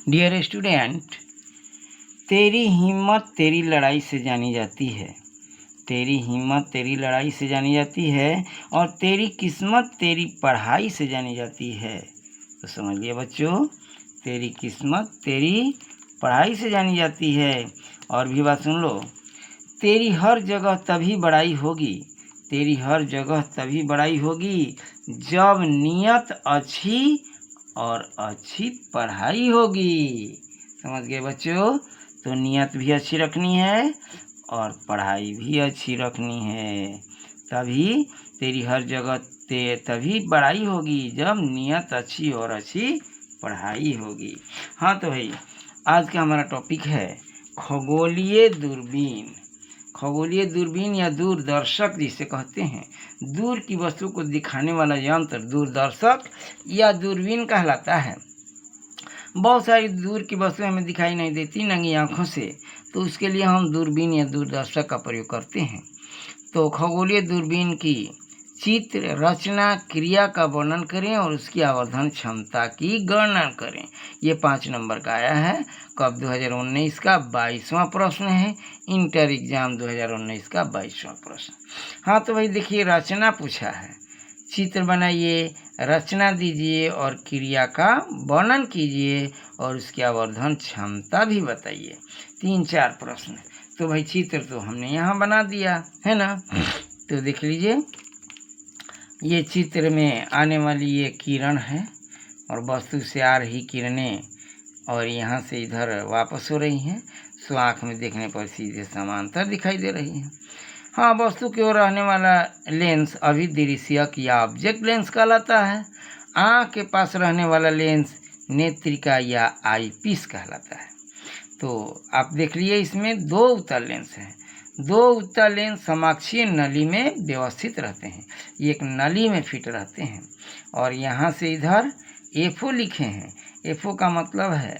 Dear student, तेरी हिम्मत तेरी लड़ाई से जानी जाती है। तेरी हिम्मत तेरी लड़ाई से जानी जाती है और तेरी किस्मत तेरी पढ़ाई से जानी जाती है। तो समझ लिया बच्चों, तेरी किस्मत तेरी पढ़ाई से जानी जाती है। और भी बात सुन लो, तेरी हर जगह तभी बड़ाई होगी, तेरी हर जगह तभी बड़ाई होगी जब नियत अच्छी और अच्छी पढ़ाई होगी। समझ गए बच्चों? तो नियत भी अच्छी रखनी है और पढ़ाई भी अच्छी रखनी है, तभी तेरी हर जगह तभी बड़ाई होगी जब नियत अच्छी और अच्छी पढ़ाई होगी। हाँ तो भाई, आज का हमारा टॉपिक है खगोलीय दूरबीन। खगोलीय दूरबीन या दूरदर्शक जिसे कहते हैं, दूर की वस्तु को दिखाने वाला यंत्र दूरदर्शक या दूरबीन कहलाता है। बहुत सारी दूर की वस्तुएं हमें दिखाई नहीं देती नंगी आंखों से, तो उसके लिए हम दूरबीन या दूरदर्शक का प्रयोग करते हैं। तो खगोलीय दूरबीन की चित्र, रचना, क्रिया का वर्णन करें और उसकी आवर्धन क्षमता की गणना करें। ये 5 नंबर का आया है। कब 2019 का 22वां प्रश्न है, इंटर एग्जाम 2019 का 22वां प्रश्न। हाँ तो भाई देखिए, रचना पूछा है, चित्र बनाइए, रचना दीजिए और क्रिया का वर्णन कीजिए और उसकी आवर्धन क्षमता भी बताइए। 3-4 प्रश्न। तो भाई चित्र तो हमने यहाँ बना दिया है ना। तो देख लीजिए, ये चित्र में आने वाली ये किरण है और वस्तु से आ रही किरणें और यहाँ से इधर वापस हो रही हैं, सो आँख में देखने पर सीधे समांतर दिखाई दे रही हैं। हाँ, वस्तु की ओर रहने वाला लेंस अभिदृश्यक या ऑब्जेक्ट लेंस कहलाता है। आँख के पास रहने वाला लेंस नेत्रिका या आईपीस कहलाता है। तो आप देख लिए, इसमें 2 उत्तल लेंस हैं। 2 उत्तल लेंस समाक्षीय नली में व्यवस्थित रहते हैं, ये एक नली में फिट रहते हैं। और यहाँ से इधर एफओ लिखे हैं। एफओ का मतलब है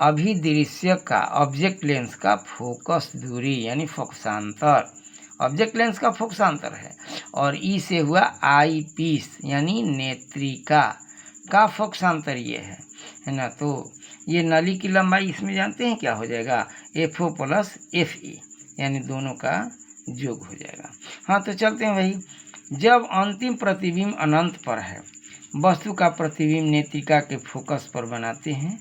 अभिदृश्यक का, ऑब्जेक्ट लेंस का फोकस दूरी यानी फोकसांतर, ऑब्जेक्ट लेंस का फोकसांतर है। और ई से हुआ आई पीस यानी नेत्रिका का फोकसांतर ये है ना। तो ये नली की लंबाई इसमें जानते हैं क्या हो जाएगा, F O plus F E, यानी दोनों का योग हो जाएगा। हाँ तो चलते हैं भाई। जब अंतिम प्रतिबिंब अनंत पर है, वस्तु का प्रतिबिंब नेत्रिका के फोकस पर बनाते हैं,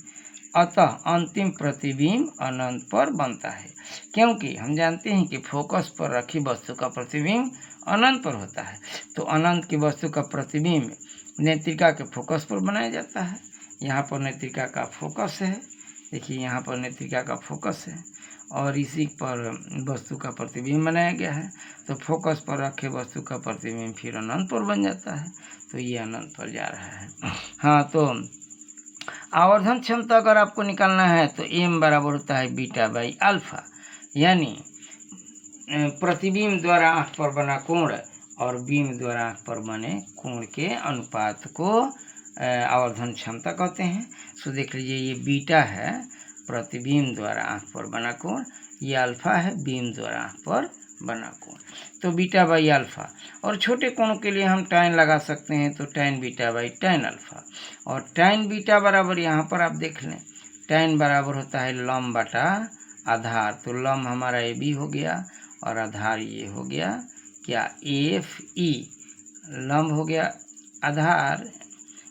अतः अंतिम प्रतिबिंब अनंत पर बनता है। क्योंकि हम जानते हैं कि फोकस पर रखी वस्तु का प्रतिबिंब अनंत पर होता है, तो अनंत की वस्तु का प्रतिबिंब नेत्रिका के फोकस पर बनाया जाता है। यहाँ पर नेत्रिका का फोकस है, देखिए यहाँ पर नेत्रिका का फोकस है और इसी पर वस्तु का प्रतिबिंब बनाया गया है। तो फोकस पर रखे वस्तु का प्रतिबिंब फिर अनंत पर बन जाता है, तो ये अनंत पर जा रहा है। हाँ तो आवर्धन क्षमता अगर आपको निकालना है तो एम बराबर होता है बीटा बाई अल्फा, यानी प्रतिबिंब द्वारा आँख पर बना कोण और बीम द्वारा आँख पर बने कोण के अनुपात को आवर्धन क्षमता कहते हैं। सो देख लीजिए, ये बीटा है प्रतिबिंब द्वारा आँख पर बना कोण, ये अल्फा है बीम द्वारा आँख पर बना कोण, तो बीटा बाई अल्फा। और छोटे कोणों के लिए हम tan लगा सकते हैं, तो tan beta by tan alpha. और tan बीटा बराबर यहाँ पर आप देख लें, tan बराबर होता है लंब बटा आधार। तो लंब हमारा ए बी हो गया और आधार ये हो गया क्या, एफ ई। लंब हो गया आधार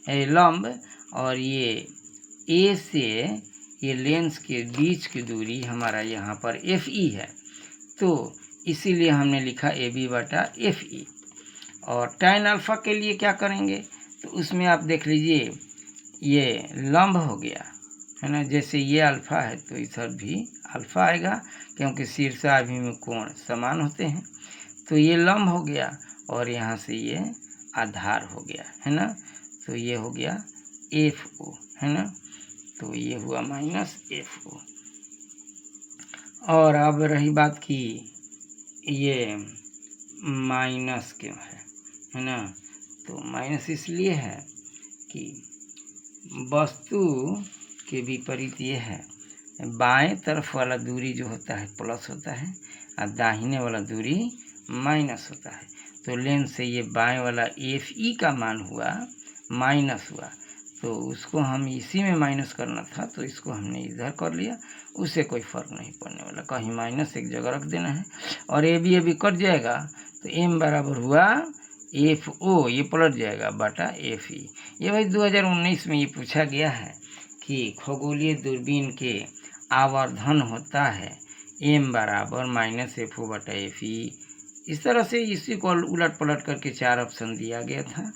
लंब, और ये ए से ये लेंस के बीच की दूरी हमारा यहाँ पर एफ ई है, तो इसीलिए हमने लिखा ए बी बटा एफ ई। और tan अल्फा के लिए क्या करेंगे, तो उसमें आप देख लीजिए, ये लंब हो गया है ना, जैसे ये अल्फा है तो इधर भी अल्फा आएगा, क्योंकि शीर्षाभिमुख कोण समान होते हैं। तो ये लंब हो गया और यहाँ से ये आधार हो गया है ना, तो ये हो गया एफ ओ है ना, तो ये हुआ माइनस एफ ओ। और अब रही बात की ये माइनस क्यों है ना, तो माइनस इसलिए है कि वस्तु के विपरीत ये है, बाएं तरफ वाला दूरी जो होता है प्लस होता है और दाहिने वाला दूरी माइनस होता है। तो लेंस से ये बाएं वाला एफ ई का मान हुआ माइनस हुआ, तो उसको हम इसी में माइनस करना था, तो इसको हमने इधर कर लिया, उससे कोई फ़र्क नहीं पड़ने वाला, कहीं माइनस एक जगह रख देना है। और ए बी कट जाएगा, तो एम बराबर हुआ एफ ओ, ये पलट जाएगा बटा एफ ई। ये भाई 2019 में ये पूछा गया है कि खगोलीय दूरबीन के आवर्धन होता है एम बराबर माइनस एफ ओ बटा एफ ई। इस तरह से इसी को उलट पलट करके 4 ऑप्शन दिया गया था।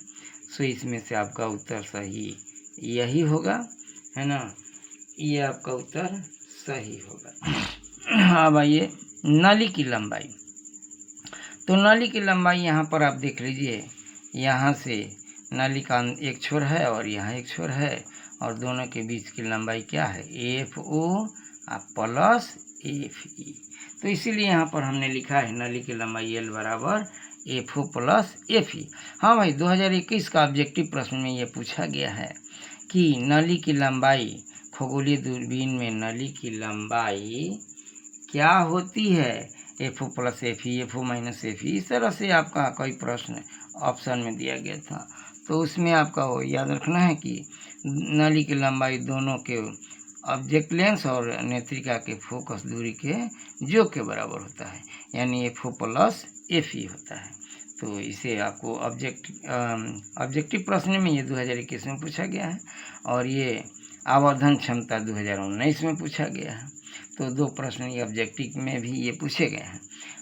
सो इसमें से आपका उत्तर सही यही होगा, है ना, ये आपका उत्तर सही होगा। अब आइए नली की लंबाई। तो नली की लंबाई यहाँ पर आप देख लीजिए, यहाँ से नली का एक छोर है और यहाँ एक छोर है, और दोनों के बीच की लंबाई क्या है, F O plus F E. तो इसीलिए यहाँ पर हमने लिखा है नली की लंबाई एल बराबर F O plus F E. हाँ भाई, 2021 का ऑब्जेक्टिव प्रश्न में ये पूछा गया है कि नली की लंबाई, खगोलीय दूरबीन में नली की लंबाई क्या होती है, F O plus F E, F O minus F E. इस तरह से आपका कोई प्रश्न ऑप्शन में दिया गया था, तो उसमें आपका वो याद रखना है कि नली की लंबाई दोनों के ऑब्जेक्ट लेंस और नेत्रिका के फोकस दूरी के योग के बराबर होता है, यानी F O plus F E होता है। तो इसे आपको ऑब्जेक्टिव प्रश्न में ये 2021 में पूछा गया है, और ये आवर्धन क्षमता 2019 में पूछा गया है। तो 2 प्रश्न ये ऑब्जेक्टिव में भी ये पूछे गए हैं।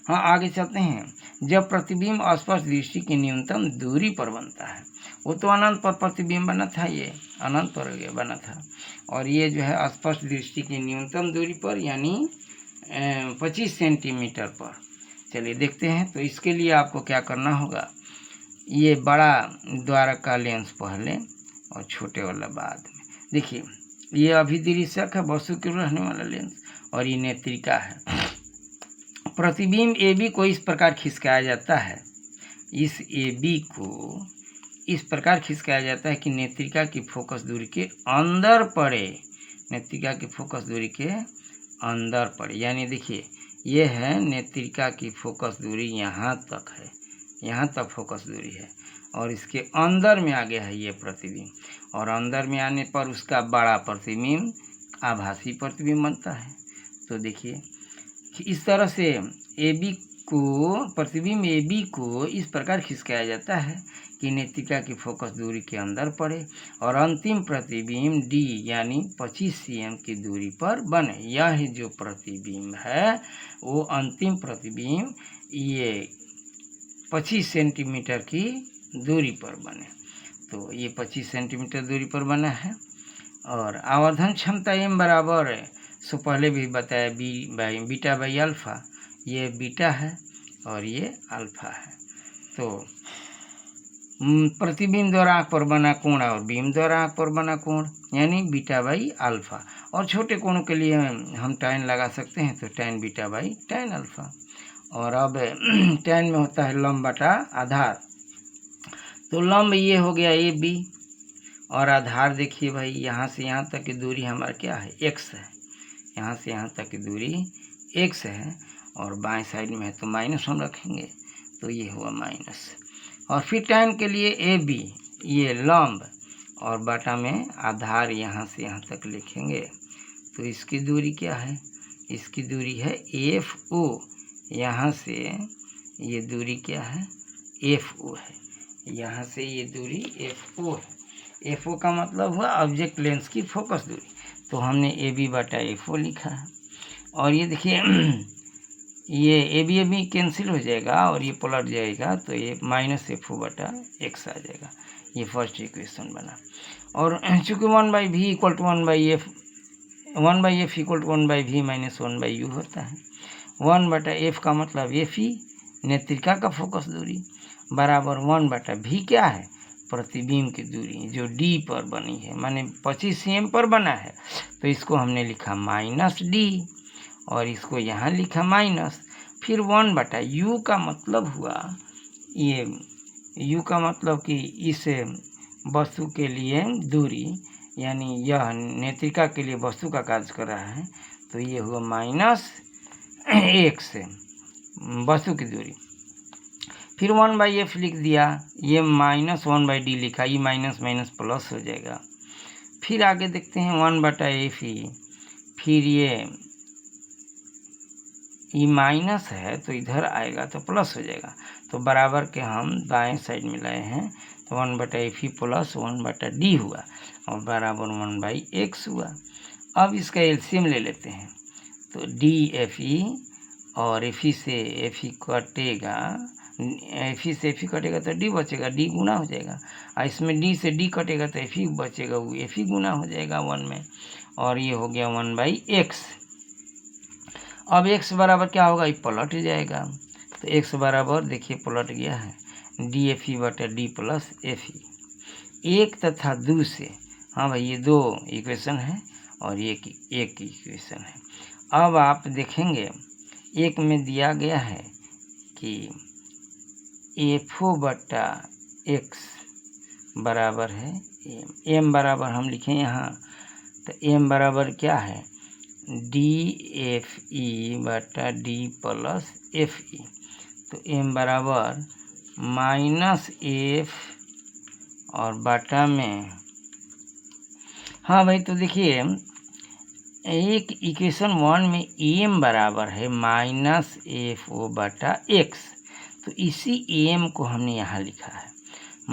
हाँ, आगे चलते हैं। जब प्रतिबिंब स्पर्श दृष्टि की न्यूनतम दूरी पर बनता है, वो तो अनंत पर प्रतिबिंब बना था, ये अनंत पर बना था, और ये जो है स्पर्श दृष्टि की न्यूनतम दूरी पर यानी 25 सेंटीमीटर पर। चलिए देखते हैं। तो इसके लिए आपको क्या करना होगा, ये बड़ा द्वारक का लेंस पहले और छोटे वाला बाद में। देखिए, ये अभिदृश्यक है, वस्तु के रहने वाला लेंस, और ये नेत्रिका है। प्रतिबिंब ए बी को इस प्रकार खिसकाया जाता है, इस ए बी को इस प्रकार खिसकाया जाता है कि नेत्रिका की फोकस दूरी के अंदर पड़े, नेत्रिका की फोकस दूरी के अंदर पड़े। यानी देखिए, ये है नेत्रिका की फोकस दूरी, यहाँ तक है, यहाँ तक फोकस दूरी है, और इसके अंदर में आ गया है ये प्रतिबिंब, और अंदर में आने पर उसका बड़ा प्रतिबिंब आभासी प्रतिबिंब बनता है। तो देखिए, इस तरह से ए बी को, प्रतिबिंब ए बी को इस प्रकार खिसकाया जाता है कि नेत्रिका की फोकस दूरी के अंदर पड़े, और अंतिम प्रतिबिंब डी यानी 25 cm की दूरी पर बने। यह जो प्रतिबिंब है वो अंतिम प्रतिबिंब ये 25 सेंटीमीटर की दूरी पर बने। तो ये 25 सेंटीमीटर दूरी पर बना है, और आवर्धन क्षमता एम बराबर है, सो पहले भी बताया बीटा बाई अल्फ़ा। ये बीटा है और ये अल्फ़ा है। तो प्रतिबिंब द्वारा आँख पर बना कोण और बीम द्वारा आँख पर बना कोण यानी बीटा बाई अल्फ़ा, और छोटे कोणों के लिए हम टैन लगा सकते हैं, तो tan beta by tan alpha. और अब टैन में होता है लंब बटा आधार। तो लंब ये हो गया ए बी, और आधार देखिए भाई, यहाँ से यहाँ तक की दूरी हमारा क्या है, एक्स है, यहाँ से यहाँ तक की दूरी एक्स है, और बाएं साइड में है तो माइनस हम रखेंगे, तो ये हुआ माइनस। और फिर टैन के लिए ए बी, ये लंब, और बटा में आधार यहाँ से यहाँ तक लिखेंगे, तो इसकी दूरी क्या है, इसकी दूरी है एफ ओ, यहाँ से ये दूरी क्या है, एफ ओ है, यहाँ से ये दूरी एफ ओ है। एफ ओ का मतलब हुआ ऑब्जेक्ट लेंस की फोकस दूरी, तो हमने ए बी बटा एफ ओ लिखा है। और ये देखिए, ये ए बी कैंसिल हो जाएगा और ये पलट जाएगा, तो ये माइनस एफ ओ बटा एक्स आ जाएगा। ये फर्स्ट इक्वेशन बना। और चूँकि 1/v equal to 1/f, 1/f equal to 1/v minus 1/u होता है। 1/f का मतलब एफ ई नेत्रिका का फोकस दूरी बराबर 1/v क्या है, प्रतिबिंब की दूरी जो डी पर बनी है, माने 25 cm पर बना है, तो इसको हमने लिखा माइनस डी, और इसको यहाँ लिखा माइनस। फिर 1/u का मतलब हुआ, ये u का मतलब कि इस वस्तु के लिए दूरी, यानी यह नेत्रिका के लिए वस्तु का कार्य कर रहा है, तो ये हुआ माइनस एक्स वस्तु की दूरी। फिर 1/f लिख दिया, ये माइनस 1/d लिखा, ये माइनस माइनस प्लस हो जाएगा, फिर आगे देखते हैं 1/FE। फिर ये माइनस है तो इधर आएगा तो प्लस हो जाएगा, तो बराबर के हम दाएं साइड में लाए हैं, तो 1/FE प्लस 1/D हुआ और बराबर 1/x हुआ। अब इसका एलसीएम ले लेते हैं, तो DFE और FE से FE कटेगा, FE से FE कटेगा तो D बचेगा, D गुना हो जाएगा, और इसमें D से D कटेगा तो FE बचेगा, वो FE गुना हो जाएगा 1 में, और ये हो गया 1/x। अब x बराबर क्या होगा, ये पलट जाएगा, तो x बराबर देखिए पलट गया है, DFE/D प्लस FE। एक तथा दो से, हाँ भाई ये दो इक्वेशन है और एक इक्वेशन है। अब आप देखेंगे एक में दिया गया है कि FO/x बराबर है m बराबर हम लिखें यहाँ, तो m बराबर क्या है, DFE/D प्लस FE, तो m बराबर -f और बटा में, हाँ भाई तो देखिए एक इक्वेशन 1 में m बराबर है -FO/x, तो इसी m को हमने यहाँ लिखा है,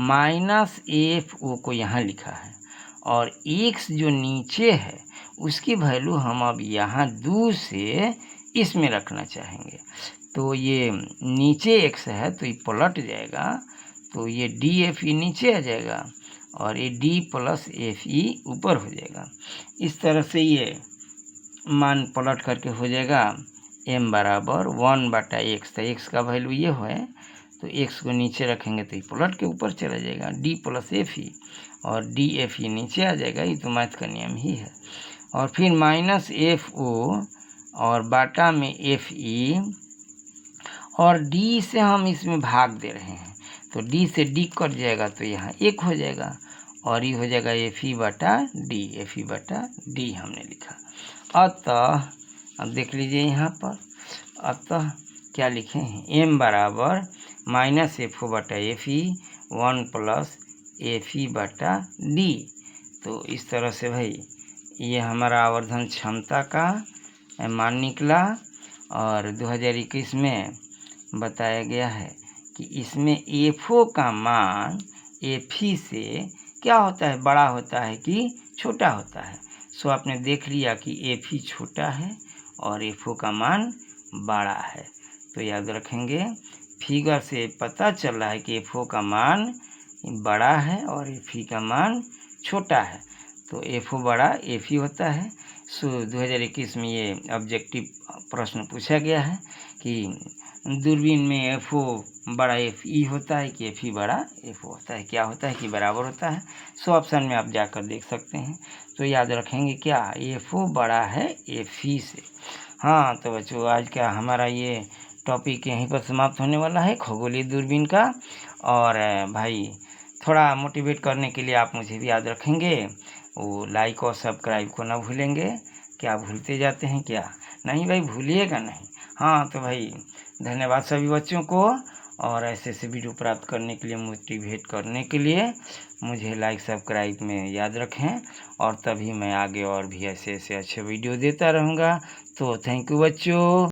-FO को यहाँ लिखा है, और x जो नीचे है उसकी वैल्यू हम अब यहाँ 2 से इसमें रखना चाहेंगे, तो ये नीचे x है तो ये पलट जाएगा, तो ये DFE नीचे आ जाएगा और ये D प्लस FE ऊपर हो जाएगा। इस तरह से ये मान पलट करके हो जाएगा m बराबर 1/x, तो x का वैल्यू ये है, तो x को नीचे रखेंगे तो ये पलट के ऊपर चला जाएगा, D प्लस FE और DFE नीचे आ जाएगा, ये तो मैथ का नियम ही है। और फिर -FO और बाटा में FE, और D से हम इसमें भाग दे रहे हैं, तो D से D कट जाएगा तो यहाँ 1 हो जाएगा, और ये हो जाएगा FE/D, FE/D हमने लिखा। अतः अब देख लीजिए यहाँ पर, अतः क्या लिखे हैं, m बराबर -FO/FE 1 प्लस FE/D। तो इस तरह से भाई ये हमारा आवर्धन क्षमता का मान निकला, और 2021 में बताया गया है कि इसमें FO का मान FE से क्या होता है, बड़ा होता है कि छोटा होता है। सो आपने देख लिया कि FE छोटा है और FO का मान बड़ा है, तो याद रखेंगे फिगर से पता चल रहा है कि FO का मान बड़ा है और FE का मान छोटा है, तो FO बड़ा FE होता है। सो 2021 में ये ऑब्जेक्टिव प्रश्न पूछा गया है कि दूरबीन में FO बड़ा FE होता है कि FE बड़ा FO होता है, क्या होता है कि बराबर होता है। सो ऑप्शन में आप जाकर देख सकते हैं, तो याद रखेंगे क्या, FO बड़ा है FE से। हाँ तो बच्चों आज का हमारा ये टॉपिक यहीं पर समाप्त होने वाला है, खगोलीय दूरबीन का। और भाई थोड़ा मोटिवेट करने के लिए आप मुझे भी याद रखेंगे, वो लाइक और सब्सक्राइब को ना भूलेंगे। क्या भूलते जाते हैं क्या, नहीं भाई भूलिएगा नहीं। हाँ तो भाई धन्यवाद सभी बच्चों को, और ऐसे ऐसे वीडियो प्राप्त करने के लिए, मोटिवेट करने के लिए मुझे लाइक सब्सक्राइब में याद रखें, और तभी मैं आगे और भी ऐसे ऐसे अच्छे वीडियो देता रहूँगा। तो थैंक यू बच्चों।